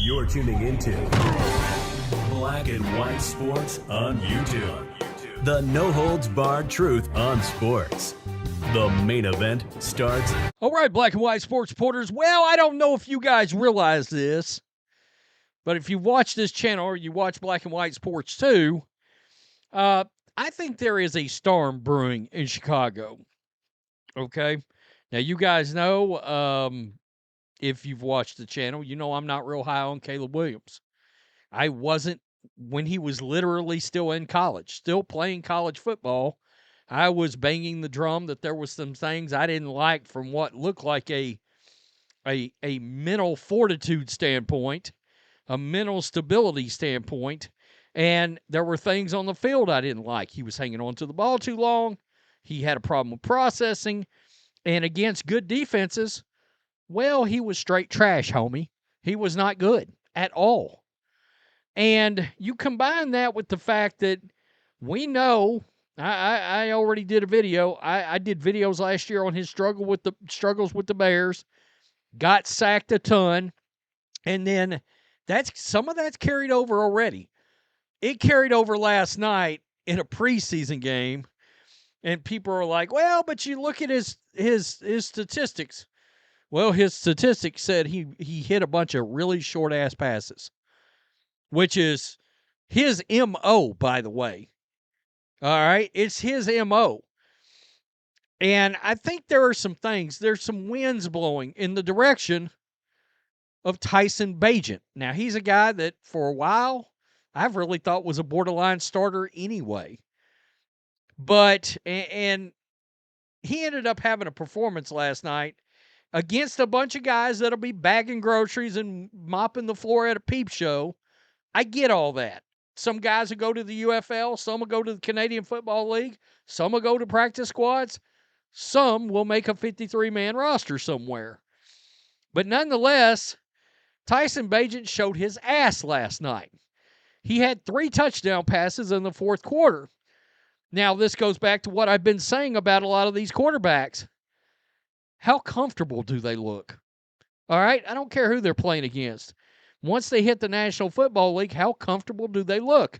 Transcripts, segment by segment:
You're tuning into Black and White Sports on YouTube. The no-holds-barred truth on sports. The main event starts. All right, Black and White Sports supporters. Well, I don't know if you guys realize this, but if you watch this channel or you watch Black and White Sports too, I think there is a storm brewing in Chicago. Okay? Now, you guys know, if you've watched the channel, you know I'm not real high on Caleb Williams. I wasn't when he was literally still in college, still playing college football. I was banging the drum that there was some things I didn't like from what looked like a mental fortitude standpoint, a mental stability standpoint, and there were things on the field I didn't like. He was hanging on to the ball too long. He had a problem with processing, and against good defenses, well, he was straight trash, homie. He was not good at all. And you combine that with the fact that we know, I already did a video. I did videos last year on his struggles with the Bears, got sacked a ton, and then some of that's carried over already. It carried over last night in a preseason game, and people are like, well, but you look at his statistics. Well, his statistics said he hit a bunch of really short-ass passes, which is his M.O., by the way. All right? It's his M.O. And I think there are some things, there's some winds blowing in the direction of Tyson Bagent. Now, he's a guy that for a while I've really thought was a borderline starter anyway. But, and he ended up having a performance last night against a bunch of guys that'll be bagging groceries and mopping the floor at a peep show. I get all that. Some guys will go to the UFL. Some will go to the Canadian Football League. Some will go to practice squads. Some will make a 53-man roster somewhere. But nonetheless, Tyson Bagent showed his ass last night. He had 3 touchdown passes in the fourth quarter. Now, this goes back to what I've been saying about a lot of these quarterbacks. How comfortable do they look? All right? I don't care who they're playing against. Once they hit the National Football League, how comfortable do they look?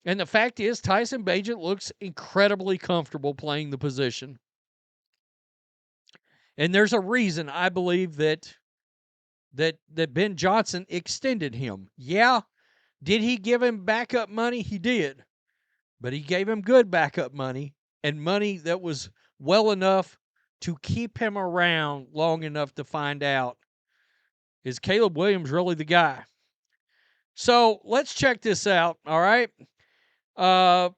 And the fact is, Tyson Bagent looks incredibly comfortable playing the position. And there's a reason I believe that Ben Johnson extended him. Yeah, did he give him backup money? He did. But he gave him good backup money and money that was well enough to keep him around long enough to find out, is Caleb Williams really the guy? So let's check this out, all right? On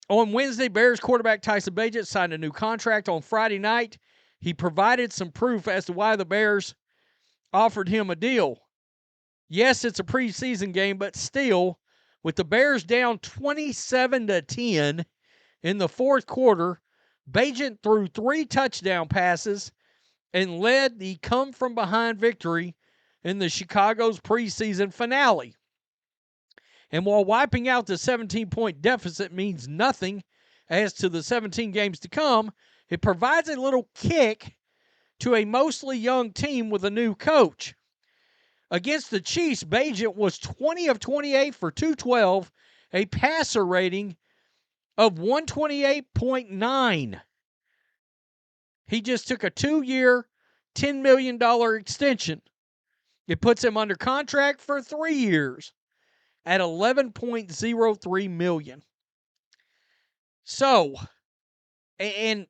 Wednesday, Bears quarterback Tyson Bagent signed a new contract. On Friday night, he provided some proof as to why the Bears offered him a deal. Yes, it's a preseason game, but still, with the Bears down 27-10 in the fourth quarter, Bagent threw 3 touchdown passes and led the come-from-behind victory in the Chicago's preseason finale. And while wiping out the 17-point deficit means nothing as to the 17 games to come, it provides a little kick to a mostly young team with a new coach. Against the Chiefs, Bagent was 20 of 28 for 212, a passer rating of 128.9. He just took a 2-year, $10 million extension. It puts him under contract for 3 years at $11.03 million. So, and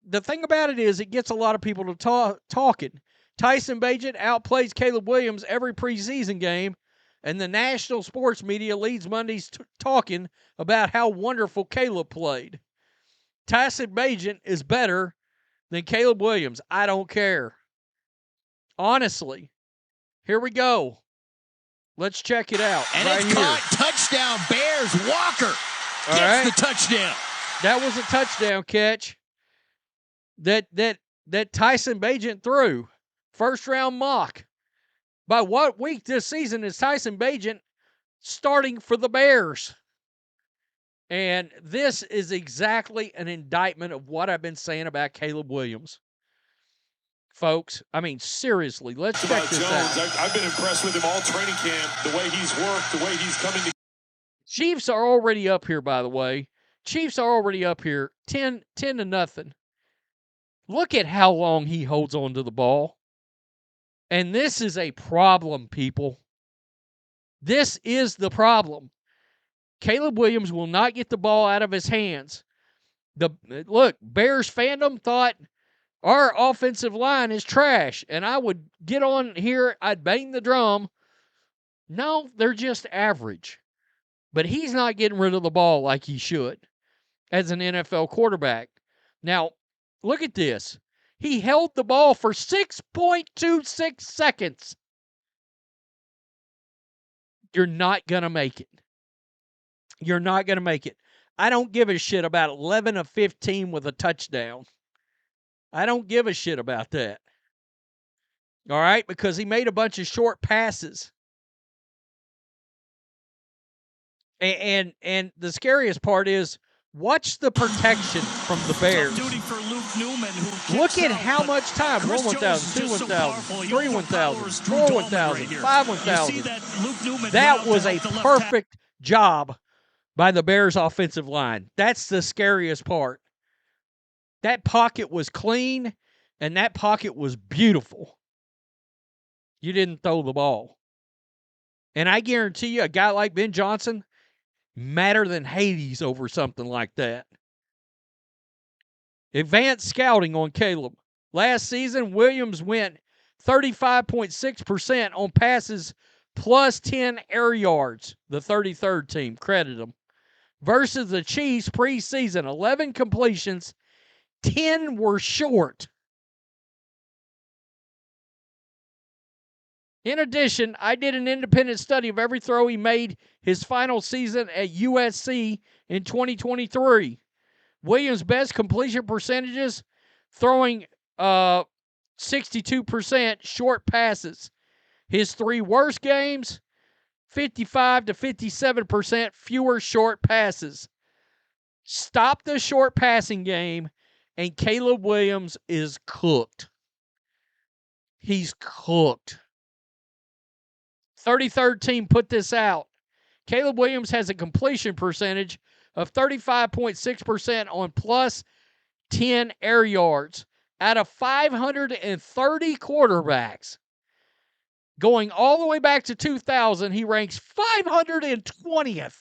the thing about it is, it gets a lot of people to talking. Tyson Bagent outplays Caleb Williams every preseason game, and the national sports media leads Mondays talking about how wonderful Caleb played. Tyson Bagent is better than Caleb Williams. I don't care. Honestly. Here we go. Let's check it out. And right it's caught. Touchdown, Bears. Walker gets the touchdown. That was a touchdown catch that Tyson Bagent threw. First-round mock. By what week this season is Tyson Bagent starting for the Bears? And this is exactly an indictment of what I've been saying about Caleb Williams. folks. I mean, seriously, let's check this out. I've been impressed with him all training camp, the way he's worked, the way he's coming to. Chiefs are already up here, by the way. Chiefs are already up here, 10-0. Look at how long he holds on to the ball. And this is a problem, people. This is the problem. Caleb Williams will not get the ball out of his hands. Look, Bears fandom thought our offensive line is trash, and I would get on here, I'd bang the drum. No, they're just average. But he's not getting rid of the ball like he should as an NFL quarterback. Now, look at this. He held the ball for 6.26 seconds. You're not going to make it. You're not going to make it. I don't give a shit about 11 of 15 with a touchdown. I don't give a shit about that. All right? Because he made a bunch of short passes. And the scariest part is, watch the protection from the Bears. Look at how much time. 1 1,000, 2 1,000, 3 1,000, 4 1,000, 5 1,000. That was a perfect job by the Bears offensive line. That's the scariest part. That pocket was clean, and that pocket was beautiful. You didn't throw the ball. And I guarantee you, a guy like Ben Johnson, madder than Hades over something like that. Advanced scouting on Caleb. Last season, Williams went 35.6% on passes plus 10 air yards. The 33rd team, credit them. Versus the Chiefs preseason, 11 completions, 10 were short. In addition, I did an independent study of every throw he made his final season at USC in 2023. Williams' best completion percentages, throwing 62% short passes. His 3 worst games, 55 to 57% fewer short passes. Stop the short passing game, and Caleb Williams is cooked. He's cooked. 33rd team put this out. Caleb Williams has a completion percentage of 35.6% on plus 10 air yards. Out of 530 quarterbacks, going all the way back to 2000, he ranks 520th.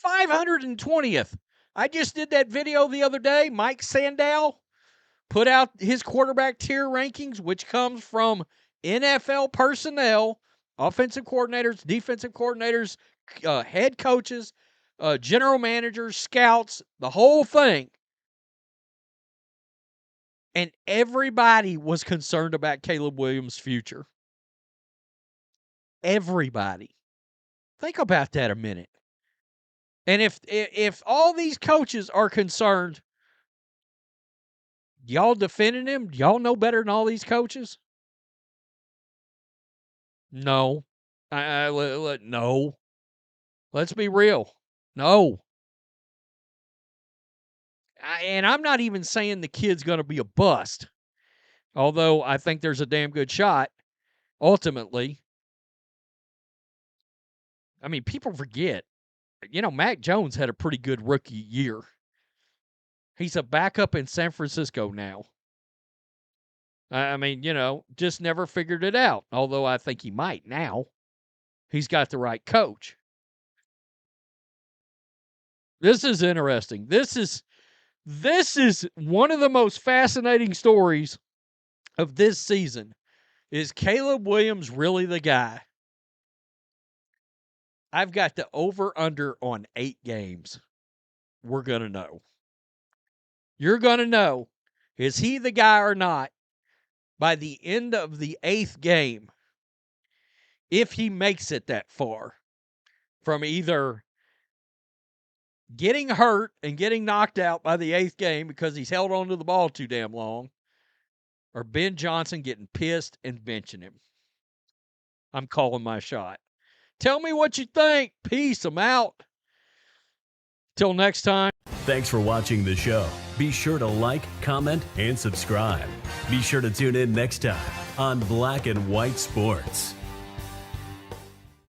520th. I just did that video the other day. Mike Sandow put out his quarterback tier rankings, which comes from NFL personnel, offensive coordinators, defensive coordinators, head coaches, general managers, scouts, the whole thing. And everybody was concerned about Caleb Williams' future. Everybody. Think about that a minute. And if all these coaches are concerned, y'all defending him, y'all know better than all these coaches? No. No. Let's be real. No. And I'm not even saying the kid's going to be a bust, although I think there's a damn good shot, ultimately. I mean, people forget. Mac Jones had a pretty good rookie year. He's a backup in San Francisco now. I mean, just never figured it out, although I think he might now. He's got the right coach. This is interesting. This is one of the most fascinating stories of this season. Is Caleb Williams really the guy? I've got the over-under on 8 games. We're going to know. You're going to know, is he the guy or not by the end of the 8th game, if he makes it that far, from either getting hurt and getting knocked out by the 8th game because he's held on to the ball too damn long, or Ben Johnson getting pissed and benching him. I'm calling my shot. Tell me what you think. Peace. I'm out. Till next time. Thanks for watching the show. Be sure to like, comment, and subscribe. Be sure to tune in next time on Black and White Sports.